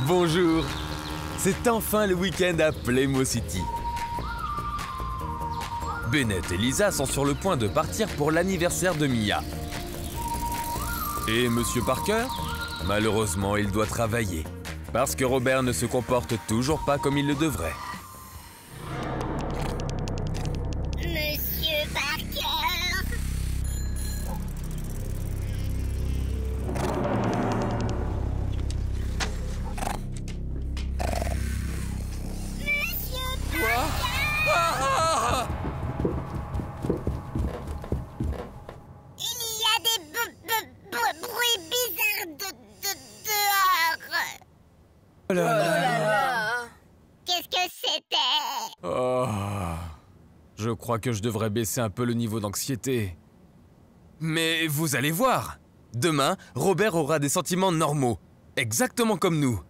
Bonjour. C'est enfin le week-end à Playmo City. Bennett et Lisa sont sur le point de partir pour l'anniversaire de Mia. Et Monsieur Parker? Malheureusement, il doit travailler. Parce que Robert ne se comporte toujours pas comme il le devrait. Monsieur Parker! Monsieur Parker! Il y a des bruits bizarres dehors! Oh là là. Qu'est-ce que c'était? Oh. Je crois que je devrais baisser un peu le niveau d'anxiété. Mais vous allez voir. Demain, Robert aura des sentiments normaux. Exactement comme nous.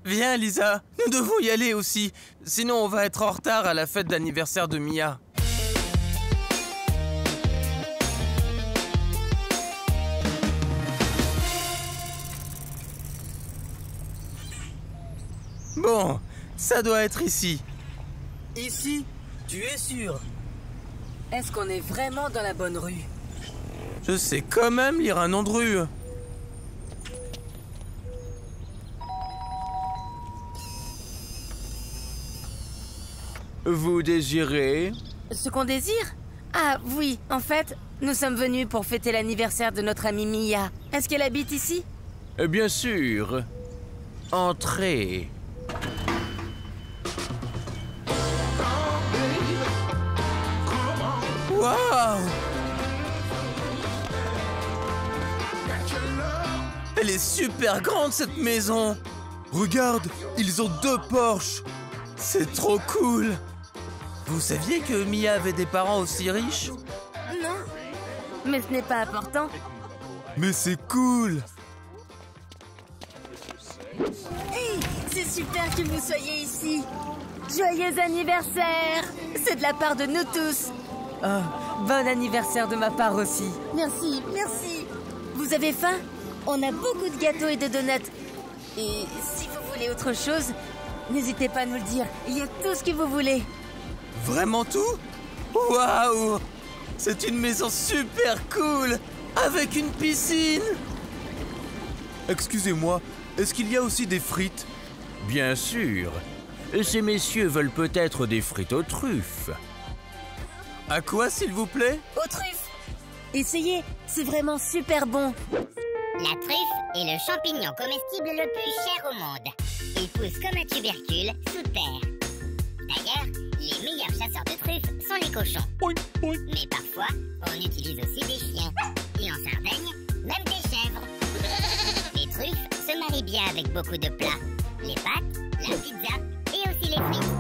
Viens, Lisa, nous devons y aller aussi. Sinon, on va être en retard à la fête d'anniversaire de Mia. Bon, ça doit être ici. Ici? Tu es sûr? Est-ce qu'on est vraiment dans la bonne rue? Je sais quand même lire un nom de rue. Vous désirez? Ce qu'on désire? Ah oui, en fait, nous sommes venus pour fêter l'anniversaire de notre amie Mia. Est-ce qu'elle habite ici? Bien sûr. Entrez. Waouh! Elle est super grande, cette maison! Regarde, ils ont 2 Porsche! C'est trop cool! Vous saviez que Mia avait des parents aussi riches? Non. Mais ce n'est pas important. Mais c'est cool! Hey, c'est super que vous soyez ici. Joyeux anniversaire! C'est de la part de nous tous. Oh, bon anniversaire de ma part aussi. Merci, merci. Vous avez faim? On a beaucoup de gâteaux et de donuts. Et si vous voulez autre chose, n'hésitez pas à nous le dire. Il y a tout ce que vous voulez. Vraiment tout? Waouh! C'est une maison super cool! Avec une piscine! Excusez-moi, est-ce qu'il y a aussi des frites? Bien sûr. Ces messieurs veulent peut-être des frites aux truffes. À quoi, s'il vous plaît? Aux truffes! Essayez, c'est vraiment super bon. La truffe est le champignon comestible le plus cher au monde. Il pousse comme un tubercule sous terre. D'ailleurs, les meilleurs chasseurs de truffes sont les cochons. Mais parfois, on utilise aussi des chiens. Et en Sardaigne, même des chèvres. Les truffes se marient bien avec beaucoup de plats. Les pâtes, la pizza et aussi les frites.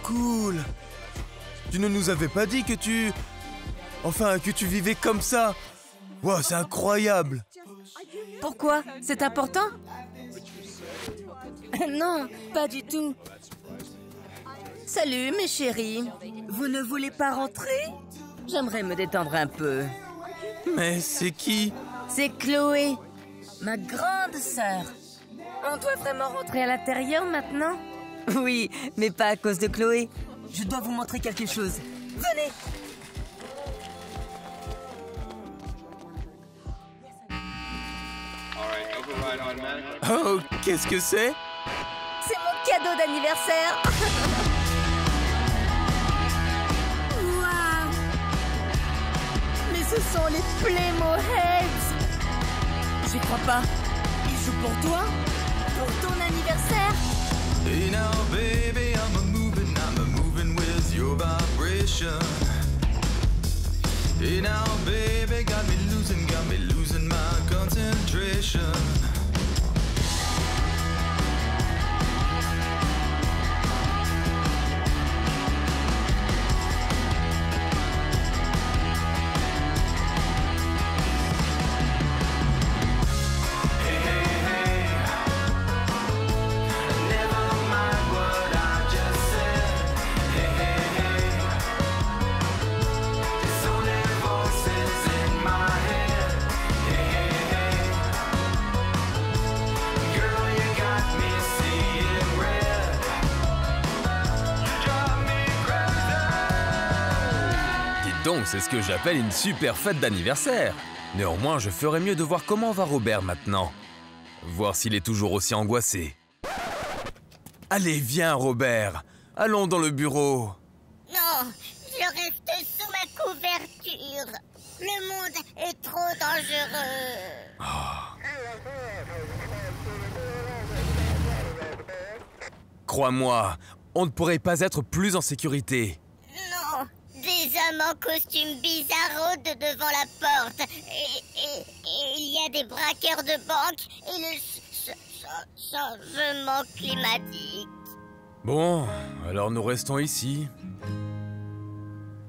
Cool! Tu ne nous avais pas dit que tu... Enfin, que tu vivais comme ça! Wow, c'est incroyable! Pourquoi? C'est important? Non, pas du tout. Salut, mes chéris. Vous ne voulez pas rentrer? J'aimerais me détendre un peu. Mais c'est qui? C'est Chloé, ma grande sœur. On doit vraiment rentrer à l'intérieur maintenant? Oui, mais pas à cause de Chloé. Je dois vous montrer quelque chose. Venez. Oh, qu'est-ce que c'est? C'est mon cadeau d'anniversaire. Waouh! Mais ce sont les Playmo Heads. J'y crois pas. Ils jouent pour toi? Pour ton anniversaire? Hey now, baby, I'm a moving with your vibration. Hey now, baby, got me losing my concentration. My Donc c'est ce que j'appelle une super fête d'anniversaire. Néanmoins, je ferais mieux de voir comment va Robert maintenant. Voir s'il est toujours aussi angoissé. Allez, viens Robert. Allons dans le bureau. Non, je reste sous ma couverture. Le monde est trop dangereux. Crois-moi, on ne pourrait pas être plus en sécurité. Non, des hommes en costume bizarre rôdent devant la porte. Et il y a des braqueurs de banque et le changement climatique. Bon, alors nous restons ici.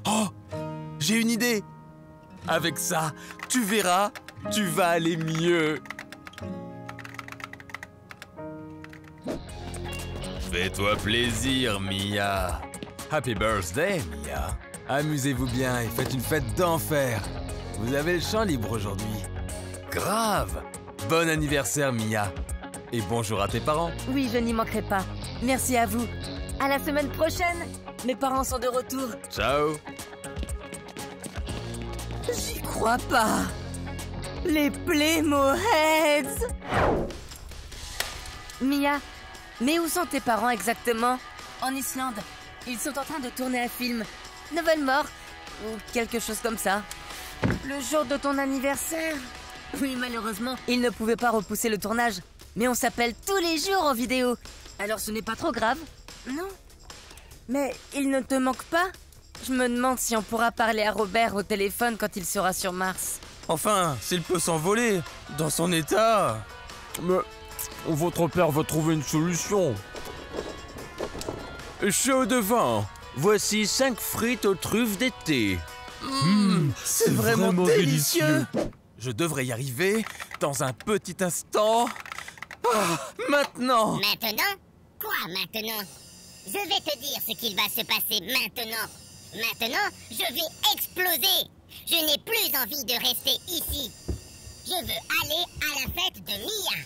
Oh, j'ai une idée. Avec ça, tu verras, tu vas aller mieux. Fais-toi plaisir, Mia. Happy birthday, Mia. Amusez-vous bien et faites une fête d'enfer. Vous avez le champ libre aujourd'hui. Grave. Bon anniversaire, Mia. Et bonjour à tes parents. Oui, je n'y manquerai pas. Merci à vous. À la semaine prochaine. Mes parents sont de retour. Ciao. J'y crois pas. Les Playmoheads. Mia, mais où sont tes parents exactement? En Islande. Ils sont en train de tourner un film. Nouvelle mort. Ou quelque chose comme ça. Le jour de ton anniversaire. Oui, malheureusement, ils ne pouvaient pas repousser le tournage. Mais on s'appelle tous les jours en vidéo. Alors ce n'est pas trop grave. Non. Mais il ne te manque pas? Je me demande si on pourra parler à Robert au téléphone quand il sera sur Mars. Enfin, s'il peut s'envoler, dans son état. Mais votre père va trouver une solution. Chaud de vin. Voici 5 frites aux truffes d'été. C'est vraiment délicieux. Je devrais y arriver dans un petit instant. Ah, maintenant. Maintenant? Quoi maintenant? Je vais te dire ce qu'il va se passer maintenant. Maintenant, je vais exploser. Je n'ai plus envie de rester ici. Je veux aller à la fête de Mia.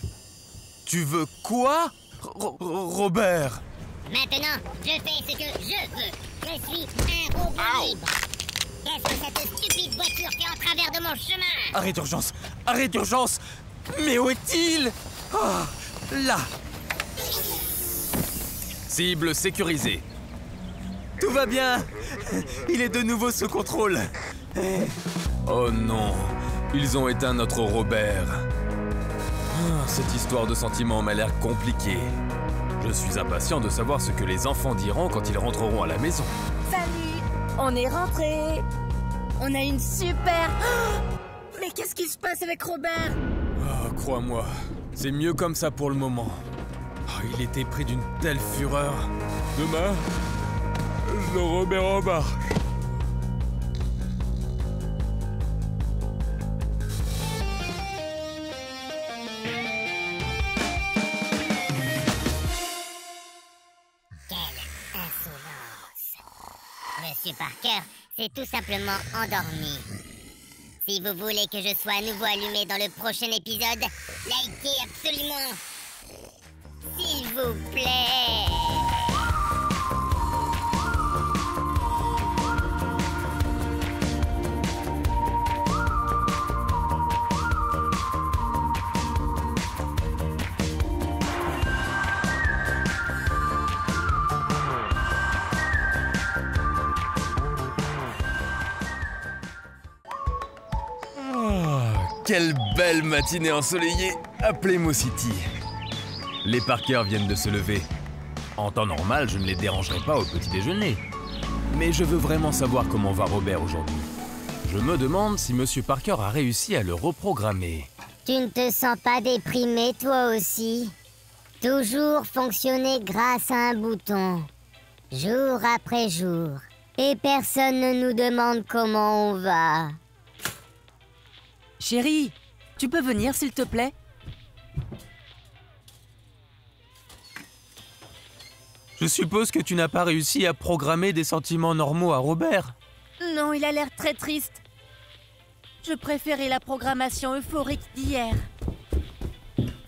Tu veux quoi, Robert? Maintenant, je fais ce que je veux. Je suis un robot libre. Qu'est-ce que cette stupide voiture fait en travers de mon chemin? Arrêt d'urgence! Arrêt d'urgence! Mais où est-il? Ah, là! Cible sécurisée. Tout va bien! Il est de nouveau sous contrôle. Oh non, ils ont éteint notre Robert. Cette histoire de sentiments m'a l'air compliquée. Je suis impatient de savoir ce que les enfants diront quand ils rentreront à la maison. Salut! On est rentrés! On a une super... Mais qu'est-ce qui se passe avec Robert? Oh, crois-moi, c'est mieux comme ça pour le moment. Oh, il était pris d'une telle fureur. Demain, je le remets en marche. Monsieur Parker s'est tout simplement endormi. Si vous voulez que je sois à nouveau allumé dans le prochain épisode, likez absolument. S'il vous plaît. Quelle belle matinée ensoleillée à Playmo City. Les Parker viennent de se lever. En temps normal, je ne les dérangerai pas au petit déjeuner. Mais je veux vraiment savoir comment va Robert aujourd'hui. Je me demande si Monsieur Parker a réussi à le reprogrammer. Tu ne te sens pas déprimé toi aussi? Toujours fonctionner grâce à un bouton. Jour après jour. Et personne ne nous demande comment on va. Chérie, tu peux venir s'il te plaît? Je suppose que tu n'as pas réussi à programmer des sentiments normaux à Robert. Non, il a l'air très triste. Je préférais la programmation euphorique d'hier.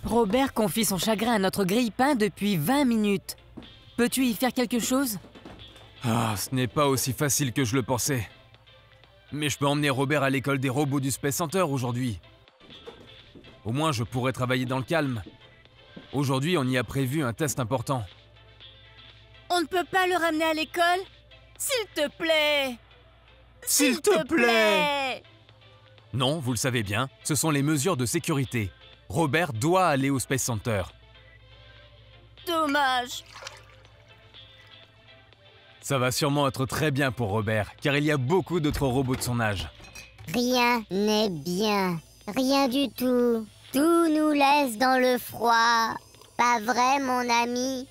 Robert confie son chagrin à notre grille-pain depuis 20 minutes. Peux-tu y faire quelque chose? Ah, ce n'est pas aussi facile que je le pensais. Mais je peux emmener Robert à l'école des robots du Space Center aujourd'hui. Au moins, je pourrais travailler dans le calme. Aujourd'hui, on y a prévu un test important. On ne peut pas le ramener à l'école? S'il te plaît! S'il te plaît! Non, vous le savez bien, ce sont les mesures de sécurité. Robert doit aller au Space Center. Dommage. Ça va sûrement être très bien pour Robert, car il y a beaucoup d'autres robots de son âge. Rien n'est bien. Rien du tout. Tout nous laisse dans le froid. Pas vrai, mon ami?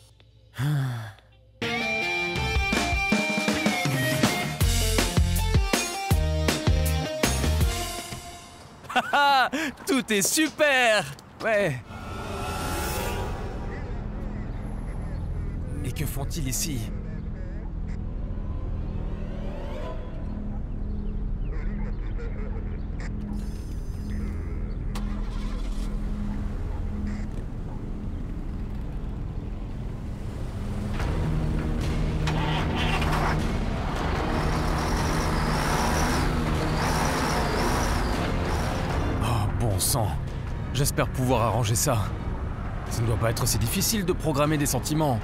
Haha, tout est super! Ouais. Et que font-ils ici? Bon sang, j'espère pouvoir arranger ça. Ça ne doit pas être si difficile de programmer des sentiments.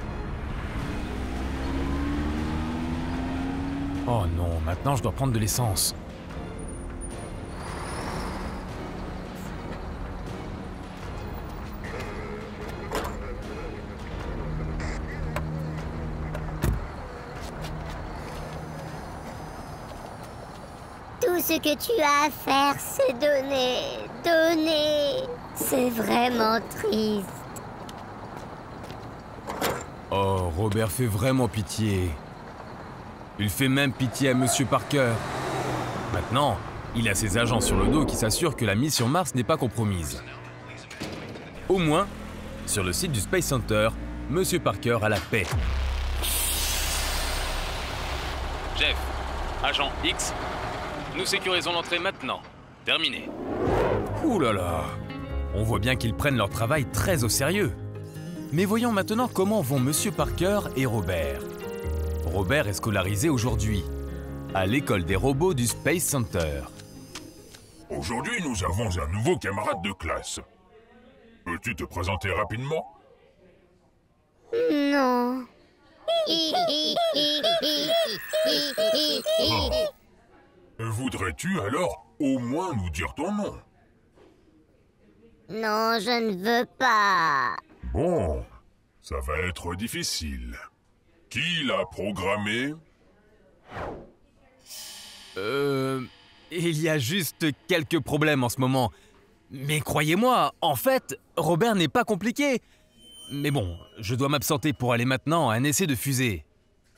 Oh non, maintenant je dois prendre de l'essence. Tout ce que tu as à faire, c'est donner, donner. C'est vraiment triste. Oh, Robert fait vraiment pitié. Il fait même pitié à Monsieur Parker. Maintenant, il a ses agents sur le dos qui s'assurent que la mission Mars n'est pas compromise. Au moins, sur le site du Space Center, Monsieur Parker a la paix. Jeff, agent X, nous sécurisons l'entrée maintenant. Terminé. Ouh là là, on voit bien qu'ils prennent leur travail très au sérieux. Mais voyons maintenant comment vont Monsieur Parker et Robert. Robert est scolarisé aujourd'hui, à l'école des robots du Space Center. Aujourd'hui, nous avons un nouveau camarade de classe. Peux-tu te présenter rapidement? Non. Voudrais-tu alors au moins nous dire ton nom? Non, je ne veux pas. Bon, ça va être difficile. Qui l'a programmé? Il y a juste quelques problèmes en ce moment. Mais croyez-moi, en fait, Robert n'est pas compliqué. Mais bon, je dois m'absenter pour aller maintenant à un essai de fusée.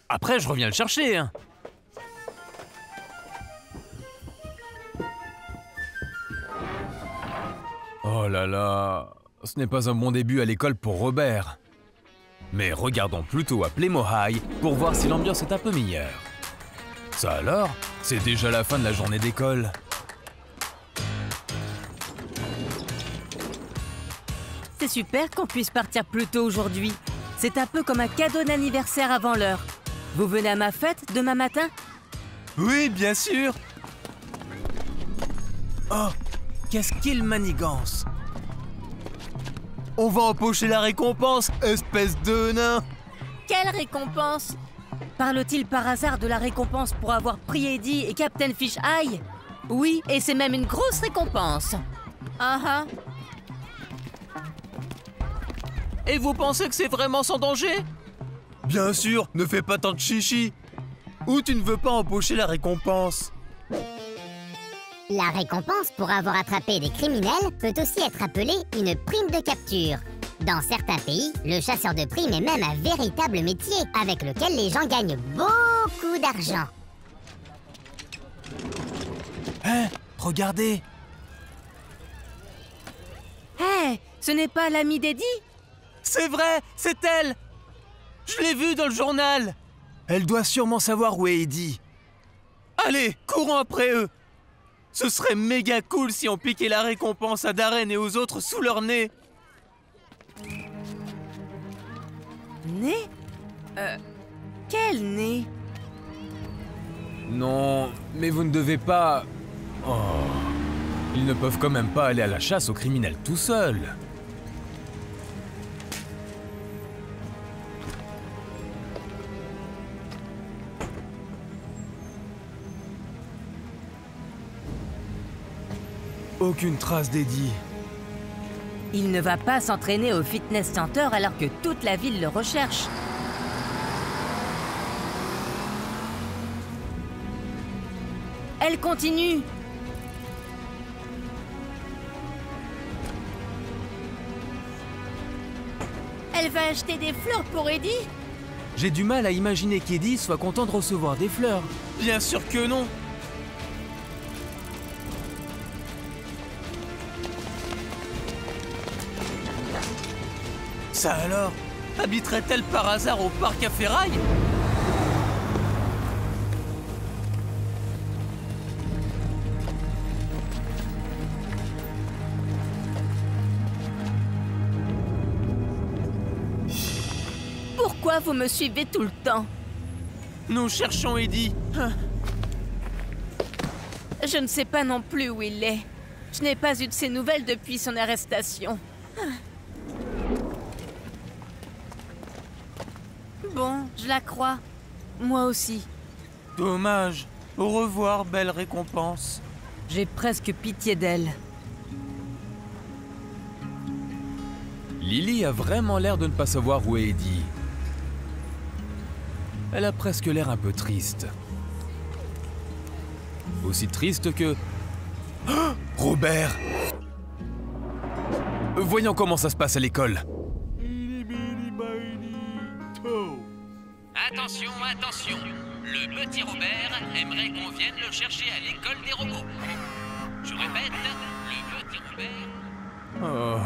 Après, je reviens le chercher, hein. Oh là là, ce n'est pas un bon début à l'école pour Robert. Mais regardons plutôt à Playmo High pour voir si l'ambiance est un peu meilleure. Ça alors, c'est déjà la fin de la journée d'école. C'est super qu'on puisse partir plus tôt aujourd'hui. C'est un peu comme un cadeau d'anniversaire avant l'heure. Vous venez à ma fête demain matin? Oui, bien sûr. Oh, qu'est-ce qu'il manigance. On va empocher la récompense, espèce de nain. Quelle récompense? Parle-t-il par hasard de la récompense pour avoir pris Eddie et Captain Fish Eye? Oui, et c'est même une grosse récompense. Ah. Et vous pensez que c'est vraiment sans danger? Bien sûr, ne fais pas tant de chichi. Ou tu ne veux pas empocher la récompense? La récompense pour avoir attrapé des criminels peut aussi être appelée une prime de capture. Dans certains pays, le chasseur de primes est même un véritable métier avec lequel les gens gagnent beaucoup d'argent. Hein? Regardez. Hé, ce n'est pas l'ami d'Eddie? C'est vrai, c'est elle. Je l'ai vue dans le journal. Elle doit sûrement savoir où est Eddie. Allez, courons après eux. Ce serait méga cool si on piquait la récompense à Darren et aux autres sous leur nez. Nez? Quel nez? Non, mais vous ne devez pas... Oh. Ils ne peuvent quand même pas aller à la chasse aux criminels tout seuls. Aucune trace d'Eddie. Il ne va pas s'entraîner au fitness center alors que toute la ville le recherche. Elle continue. Elle va acheter des fleurs pour Eddie? J'ai du mal à imaginer qu'Eddie soit content de recevoir des fleurs. Bien sûr que non. Ça alors? Habiterait-elle par hasard au parc à ferraille? Pourquoi vous me suivez tout le temps? Nous cherchons Eddie. Je ne sais pas non plus où il est. Je n'ai pas eu de ses nouvelles depuis son arrestation. Bon, je la crois. Moi aussi. Dommage. Au revoir, belle récompense. J'ai presque pitié d'elle. Lily a vraiment l'air de ne pas savoir où est Eddie. Elle a presque l'air un peu triste. Aussi triste que... Oh, Robert! Voyons comment ça se passe à l'école. Attention, attention. Le petit Robert aimerait qu'on vienne le chercher à l'école des robots. Je répète, le petit Robert... Oh.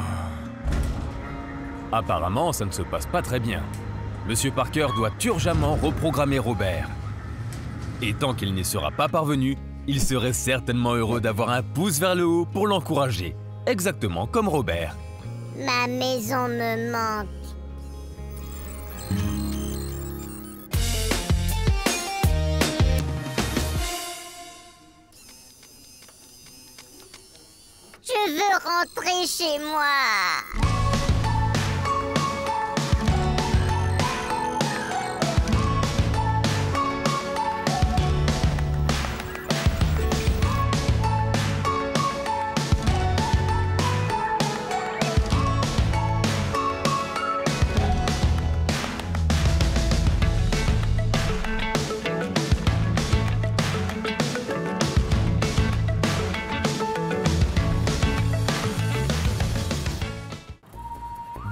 Apparemment, ça ne se passe pas très bien. Monsieur Parker doit urgemment reprogrammer Robert. Et tant qu'il n'y sera pas parvenu, il serait certainement heureux d'avoir un pouce vers le haut pour l'encourager. Exactement comme Robert. Ma maison me manque. Je veux rentrer chez moi.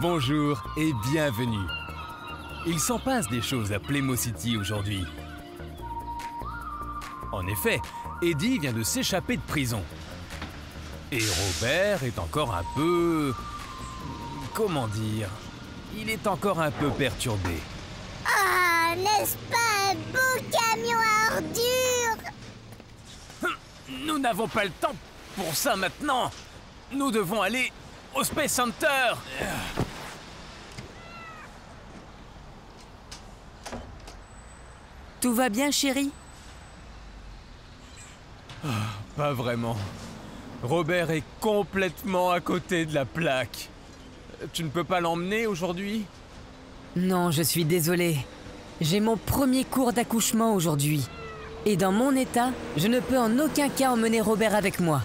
Bonjour et bienvenue. Il s'en passe des choses à Playmo City aujourd'hui. En effet, Eddie vient de s'échapper de prison. Et Robert est encore un peu... Comment dire? Il est encore un peu perturbé. Ah, n'est-ce pas un beau camion à ordures? Nous n'avons pas le temps pour ça maintenant. Nous devons aller au Space Center. Tout va bien, chérie? Pas vraiment. Robert est complètement à côté de la plaque. Tu ne peux pas l'emmener aujourd'hui? Non, je suis désolée. J'ai mon premier cours d'accouchement aujourd'hui. Et dans mon état, je ne peux en aucun cas emmener Robert avec moi.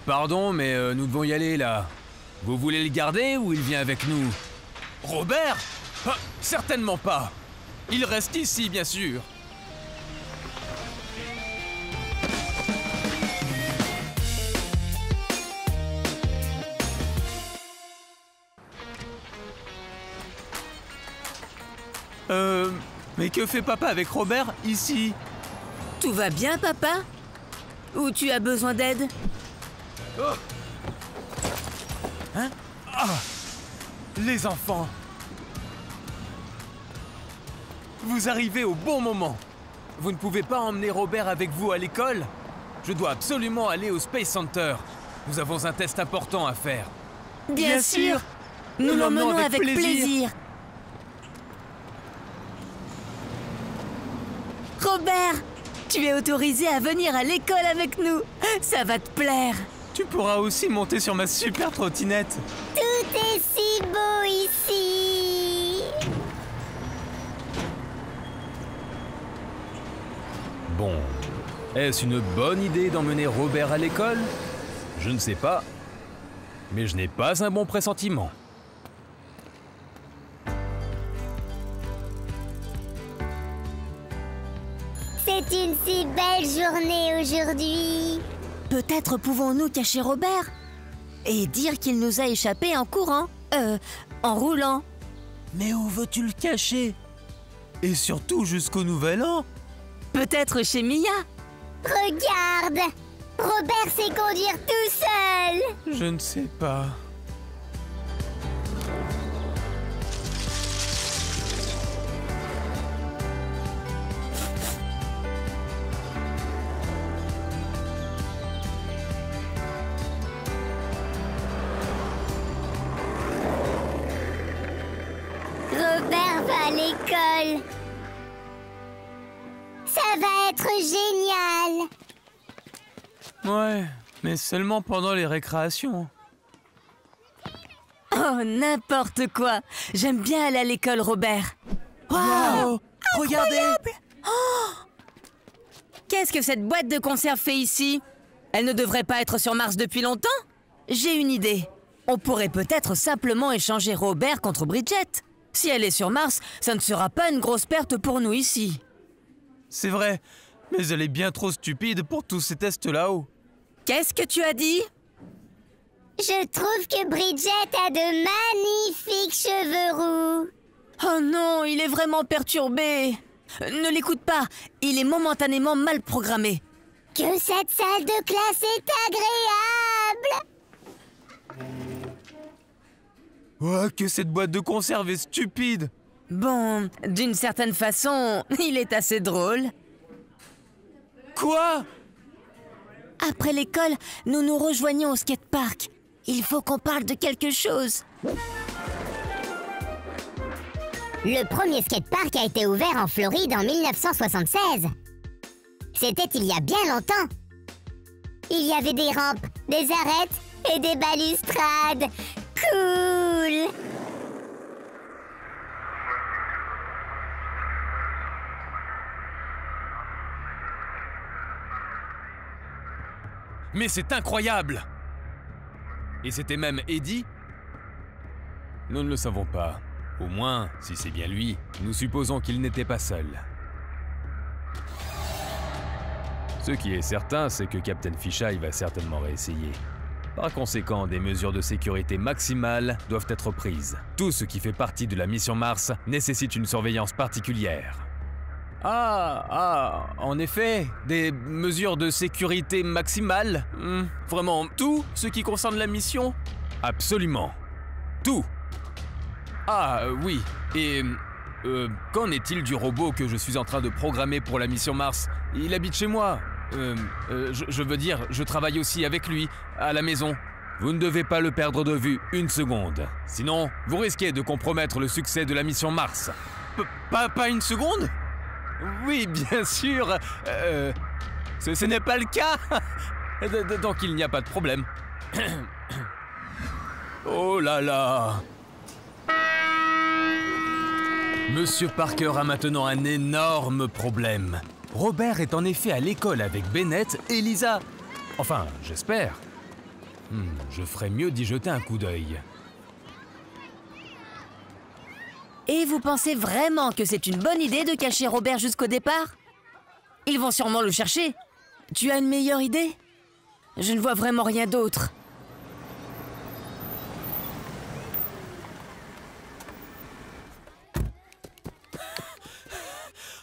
Pardon, mais nous devons y aller là. Vous voulez le garder ou il vient avec nous? Robert? Ah, certainement pas. Il reste ici, bien sûr. Mais que fait papa avec Robert ici? Tout va bien, papa? Ou tu as besoin d'aide? Oh. Hein? Ah! Les enfants! Vous arrivez au bon moment. Vous ne pouvez pas emmener Robert avec vous à l'école? Je dois absolument aller au Space Center. Nous avons un test important à faire. Bien sûr! Nous l'emmenons avec plaisir. Robert! Tu es autorisé à venir à l'école avec nous. Ça va te plaire. Tu pourras aussi monter sur ma super trottinette. Tout est si beau ici. Bon, est-ce une bonne idée d'emmener Robert à l'école? Je ne sais pas, mais je n'ai pas un bon pressentiment. C'est une si belle journée aujourd'hui. Peut-être pouvons-nous cacher Robert et dire qu'il nous a échappé en courant. En roulant. Mais où veux-tu le cacher? Et surtout jusqu'au nouvel an? Peut-être chez Mia. Regarde, Robert sait conduire tout seul. Je ne sais pas. Robert va à l'école. Ça va être génial. Ouais, mais seulement pendant les récréations. Oh, n'importe quoi. J'aime bien aller à l'école, Robert. Wow, regardez! Qu'est-ce que cette boîte de conserve fait ici? Elle ne devrait pas être sur Mars depuis longtemps? J'ai une idée. On pourrait peut-être simplement échanger Robert contre Bridget. Si elle est sur Mars, ça ne sera pas une grosse perte pour nous ici. C'est vrai, mais elle est bien trop stupide pour tous ces tests là-haut. Qu'est-ce que tu as dit? Je trouve que Bridget a de magnifiques cheveux roux. Oh non, il est vraiment perturbé. Ne l'écoute pas, il est momentanément mal programmé. Que cette salle de classe est agréable. Oh, que cette boîte de conserve est stupide! Bon, d'une certaine façon, il est assez drôle. Quoi? Après l'école, nous nous rejoignons au skatepark. Il faut qu'on parle de quelque chose. Le premier skatepark a été ouvert en Floride en 1976. C'était il y a bien longtemps. Il y avait des rampes, des arêtes et des balustrades. Cool! Mais c'est incroyable! Et c'était même Eddie? Nous ne le savons pas. Au moins, si c'est bien lui, nous supposons qu'il n'était pas seul. Ce qui est certain, c'est que Captain Fisheye va certainement réessayer. Par conséquent, des mesures de sécurité maximales doivent être prises. Tout ce qui fait partie de la mission Mars nécessite une surveillance particulière. En effet, des mesures de sécurité maximales. Vraiment, tout ce qui concerne la mission? Absolument. Tout. Oui. Et qu'en est-il du robot que je suis en train de programmer pour la mission Mars? Il habite chez moi. Je veux dire, je travaille aussi avec lui, à la maison. Vous ne devez pas le perdre de vue une seconde. Sinon, vous risquez de compromettre le succès de la mission Mars. Pas une seconde? Oui, bien sûr. Ce n'est pas le cas. Donc il n'y a pas de problème. Oh là là. Monsieur Parker a maintenant un énorme problème. Robert est en effet à l'école avec Bennett et Lisa. Enfin, j'espère. Je ferais mieux d'y jeter un coup d'œil. Et vous pensez vraiment que c'est une bonne idée de cacher Robert jusqu'au départ? Ils vont sûrement le chercher. Tu as une meilleure idée? Je ne vois vraiment rien d'autre.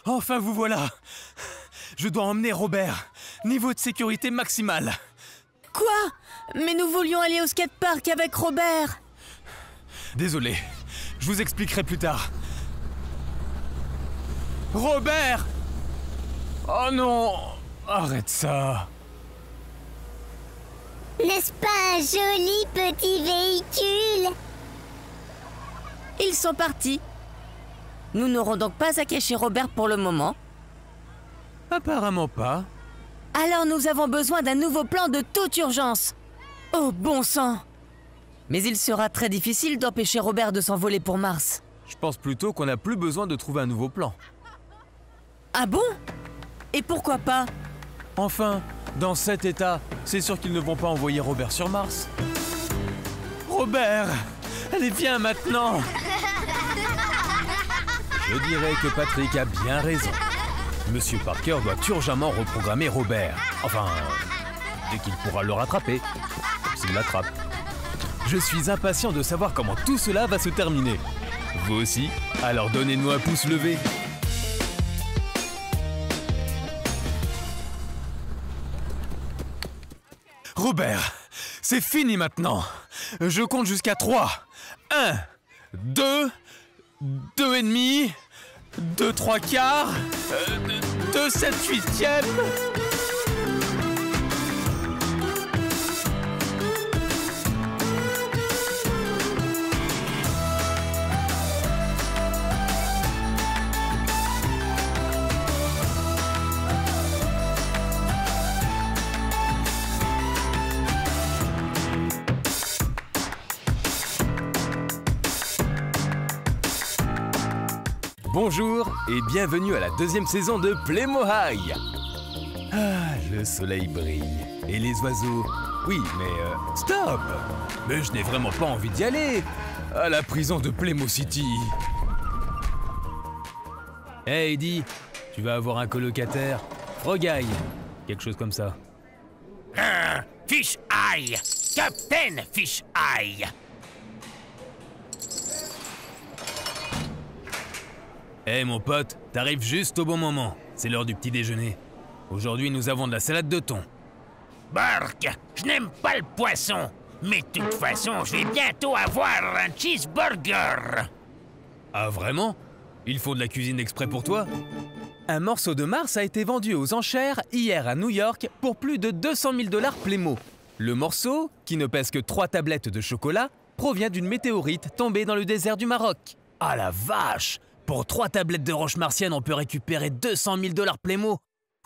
Enfin, vous voilà. Je dois emmener Robert. Niveau de sécurité maximal. Quoi? Mais nous voulions aller au skatepark avec Robert. Désolé. Je vous expliquerai plus tard. Robert! Oh non! Arrête ça. N'est-ce pas un joli petit véhicule? Ils sont partis. Nous n'aurons donc pas à cacher Robert pour le moment. Apparemment pas. Alors nous avons besoin d'un nouveau plan de toute urgence. Oh bon sang! Mais il sera très difficile d'empêcher Robert de s'envoler pour Mars. Je pense plutôt qu'on n'a plus besoin de trouver un nouveau plan. Ah bon? Et pourquoi pas? Enfin, dans cet état, c'est sûr qu'ils ne vont pas envoyer Robert sur Mars. Robert! Allez, viens maintenant! Je dirais que Patrick a bien raison. Monsieur Parker doit urgemment reprogrammer Robert. Enfin, dès qu'il pourra le rattraper. S'il l'attrape. Je suis impatient de savoir comment tout cela va se terminer. Vous aussi? Alors donnez-nous un pouce levé. Robert, c'est fini maintenant. Je compte jusqu'à 3. 1, 2, 2 et demi, 2 3 quarts, 2 7 8e. Bonjour et bienvenue à la deuxième saison de Playmo High. Ah, le soleil brille et les oiseaux... Oui, mais stop! Mais je n'ai vraiment pas envie d'y aller à la prison de Playmo City. Hey Eddie, tu vas avoir un colocataire, Frog Eye, quelque chose comme ça. Fish Eye, Captain Fish Eye. Eh mon pote, t'arrives juste au bon moment. C'est l'heure du petit déjeuner. Aujourd'hui, nous avons de la salade de thon. Bark, je n'aime pas le poisson. Mais de toute façon, je vais bientôt avoir un cheeseburger. Ah vraiment? Il faut de la cuisine exprès pour toi? Un morceau de Mars a été vendu aux enchères hier à New York pour plus de 200 000 $ Playmo. Le morceau, qui ne pèse que 3 tablettes de chocolat, provient d'une météorite tombée dans le désert du Maroc. Ah la vache! Pour 3 tablettes de roche martienne, on peut récupérer 200 000 $ Playmo.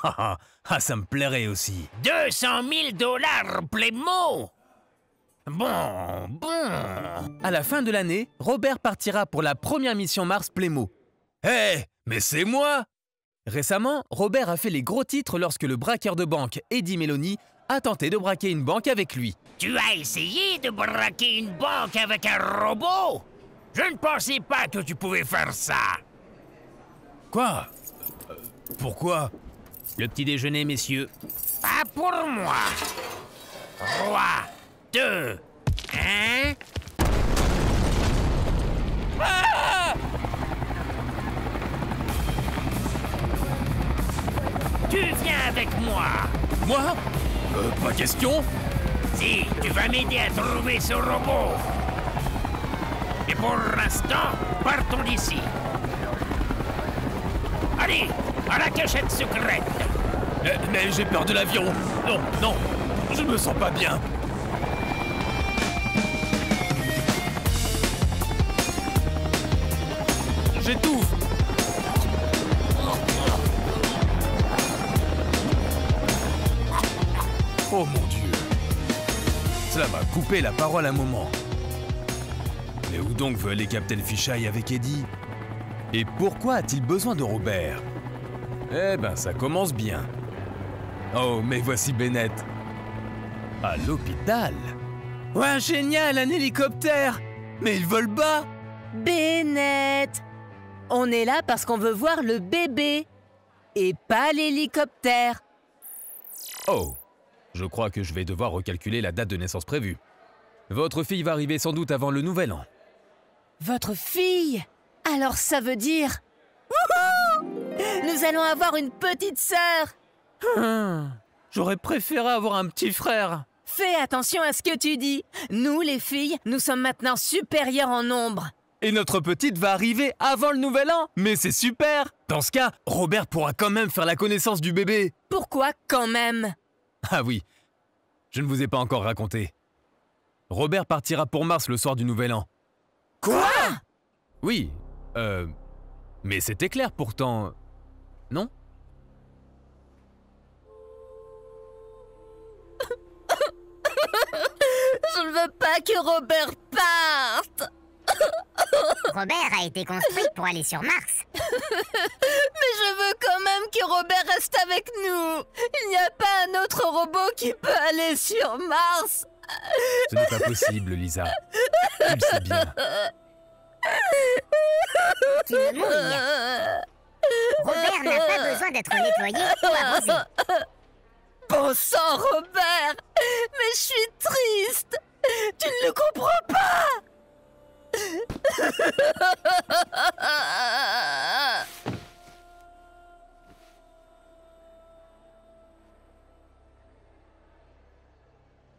Ah, ça me plairait aussi. 200 000 $ Playmo. Bon. À la fin de l'année, Robert partira pour la première mission Mars Playmo. Hé, mais c'est moi! Récemment, Robert a fait les gros titres lorsque le braqueur de banque Eddie Meloni a tenté de braquer une banque avec lui. Tu as essayé de braquer une banque avec un robot? Je ne pensais pas que tu pouvais faire ça. Quoi? Pourquoi? Le petit déjeuner, messieurs. Pas pour moi. 3, 2, 1... Ah! Tu viens avec moi. Moi? Pas question. Si, tu vas m'aider à trouver ce robot. Et pour l'instant, partons d'ici. Allez, à la cachette secrète. Mais j'ai peur de l'avion. Non, je me sens pas bien. J'étouffe. Oh mon Dieu. Cela m'a coupé la parole un moment. Mais où donc veut aller Captain Fisheye avec Eddie? Et pourquoi a-t-il besoin de Robert? Eh ben, ça commence bien. Oh, mais voici Bennett. À l'hôpital. Ouais, génial, un hélicoptère! Mais il vole bas! Bennett! On est là parce qu'on veut voir le bébé et pas l'hélicoptère. Oh, je crois que je vais devoir recalculer la date de naissance prévue. Votre fille va arriver sans doute avant le nouvel an. Votre fille? Alors ça veut dire... Wouhou! Nous allons avoir une petite sœur. J'aurais préféré avoir un petit frère. Fais attention à ce que tu dis. Nous, les filles, nous sommes maintenant supérieures en nombre. Et notre petite va arriver avant le nouvel an. Mais c'est super! Dans ce cas, Robert pourra quand même faire la connaissance du bébé. Pourquoi quand même? Ah oui, je ne vous ai pas encore raconté. Robert partira pour Mars le soir du nouvel an. Quoi? Oui, mais c'était clair pourtant, non? Je ne veux pas que Robert parte. Robert a été construit pour aller sur Mars. Mais je veux quand même que Robert reste avec nous. Il n'y a pas un autre robot qui peut aller sur Mars. Ce n'est pas possible, Lisa. Tu le sais bien. Tu veux mourir. Robert n'a pas besoin d'être nettoyé ou arrosé. Bon sang, Robert. Mais je suis triste. Tu ne le comprends pas.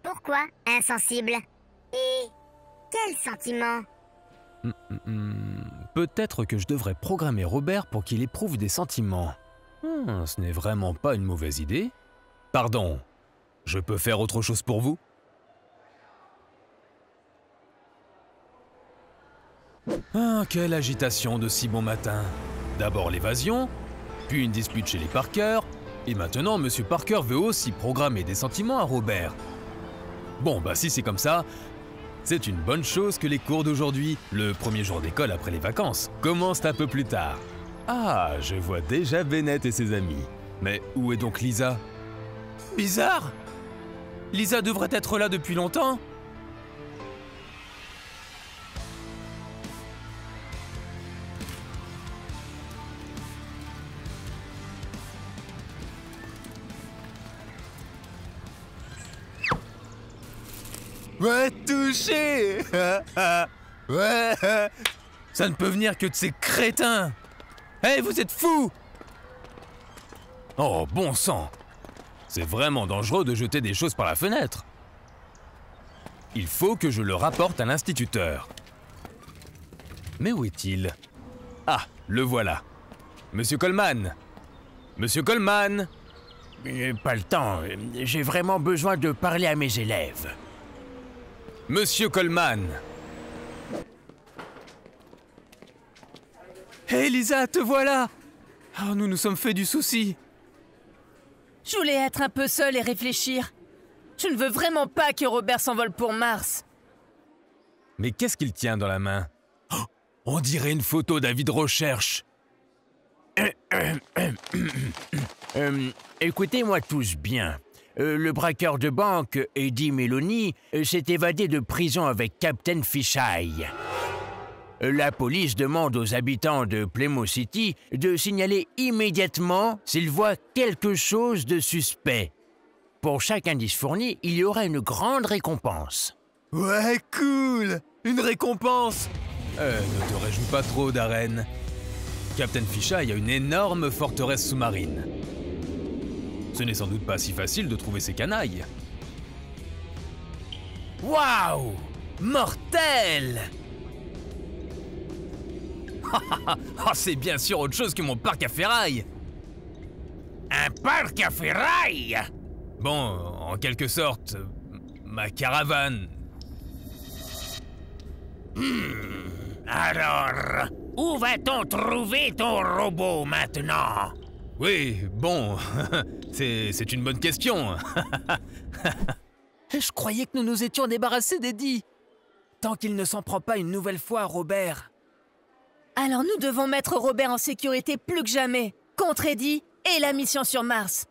Pourquoi insensible? Et quel sentiment? Peut-être que je devrais programmer Robert pour qu'il éprouve des sentiments. Ce n'est vraiment pas une mauvaise idée. Pardon, je peux faire autre chose pour vous? Ah, quelle agitation de si bon matin. D'abord l'évasion, puis une dispute chez les Parker, et maintenant Monsieur Parker veut aussi programmer des sentiments à Robert. Bon, bah si c'est comme ça, c'est une bonne chose que les cours d'aujourd'hui, le premier jour d'école après les vacances, commencent un peu plus tard. Ah, je vois déjà Bennett et ses amis. Mais où est donc Lisa? Bizarre. Lisa devrait être là depuis longtemps. Ouais, touché. Ouais. Ça ne peut venir que de ces crétins. Hé, vous êtes fous. Oh, bon sang! C'est vraiment dangereux de jeter des choses par la fenêtre. Il faut que je le rapporte à l'instituteur. Mais où est-il? Ah, le voilà. Monsieur Coleman! Monsieur Coleman! Pas le temps. J'ai vraiment besoin de parler à mes élèves. Monsieur Coleman! Hé, Lisa, te voilà. Oh, nous nous sommes fait du souci. Je voulais être un peu seule et réfléchir. Je ne veux vraiment pas que Robert s'envole pour Mars. Mais qu'est-ce qu'il tient dans la main? Oh, on dirait une photo d'avis de recherche. Écoutez-moi tous bien. Le braqueur de banque, Eddie Meloni, s'est évadé de prison avec Captain Fisheye. La police demande aux habitants de Plymouth City de signaler immédiatement s'ils voient quelque chose de suspect. Pour chaque indice fourni, il y aura une grande récompense. Ouais, cool. Une récompense. Ne te réjouis pas trop, Darren. Captain Fisheye a une énorme forteresse sous-marine. Ce n'est sans doute pas si facile de trouver ces canailles. Waouh! Mortel! Oh, c'est bien sûr autre chose que mon parc à ferraille. Un parc à ferraille? Bon, en quelque sorte, ma caravane. Alors, où va-t-on trouver ton robot maintenant? Oui, bon, c'est une bonne question. Je croyais que nous nous étions débarrassés d'Eddie. Tant qu'il ne s'en prend pas une nouvelle fois à Robert. Alors nous devons mettre Robert en sécurité plus que jamais, contre Eddie et la mission sur Mars.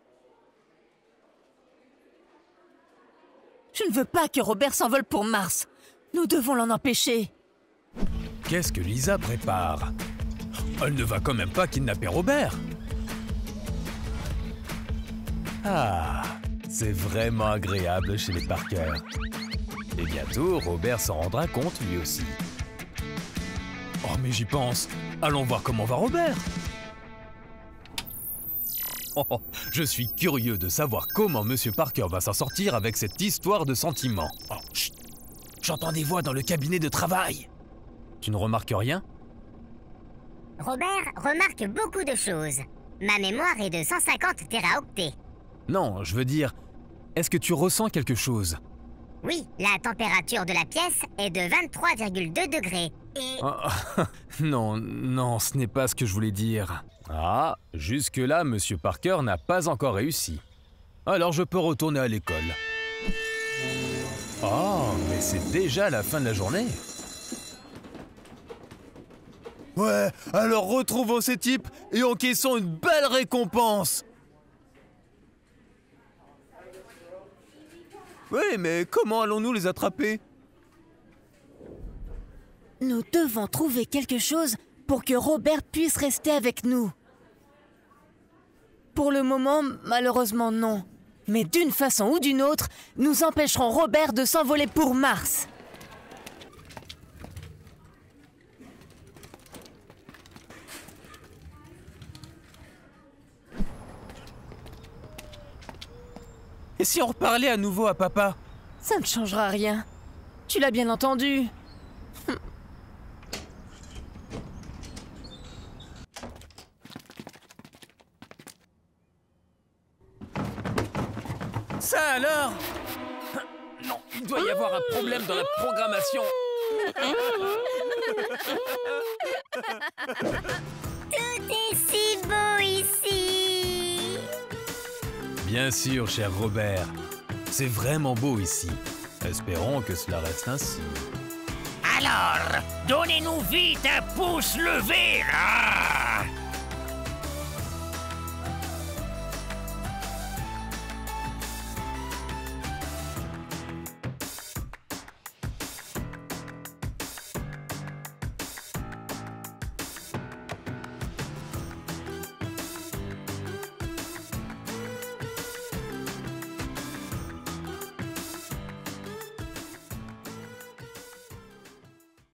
Je ne veux pas que Robert s'envole pour Mars. Nous devons l'en empêcher. Qu'est-ce que Lisa prépare? Elle ne va quand même pas kidnapper Robert. Ah, c'est vraiment agréable chez les Parker. Et bientôt, Robert s'en rendra compte lui aussi. Oh, mais j'y pense. Allons voir comment va Robert. Oh, je suis curieux de savoir comment Monsieur Parker va s'en sortir avec cette histoire de sentiments. Oh, chut. J'entends des voix dans le cabinet de travail. Tu ne remarques rien? Robert remarque beaucoup de choses. Ma mémoire est de 150 téraoctets. Non, je veux dire, est-ce que tu ressens quelque chose? Oui, la température de la pièce est de 23,2 degrés. Et... Oh, non, ce n'est pas ce que je voulais dire. Ah, jusque-là, Monsieur Parker n'a pas encore réussi. Alors je peux retourner à l'école. Oh, mais c'est déjà la fin de la journée. Ouais, alors retrouvons ces types et encaissons une belle récompense. Oui, mais comment allons-nous les attraper? Nous devons trouver quelque chose pour que Robert puisse rester avec nous. Pour le moment, malheureusement non. Mais d'une façon ou d'une autre, nous empêcherons Robert de s'envoler pour Mars. Et si on reparlait à nouveau à papa? Ça ne changera rien. Tu l'as bien entendu. Ça alors? Non, il doit y avoir un problème dans la programmation. Tout est si beau ici. Bien sûr, cher Robert. C'est vraiment beau ici. Espérons que cela reste ainsi. Alors, donnez-nous vite un pouce levé, là!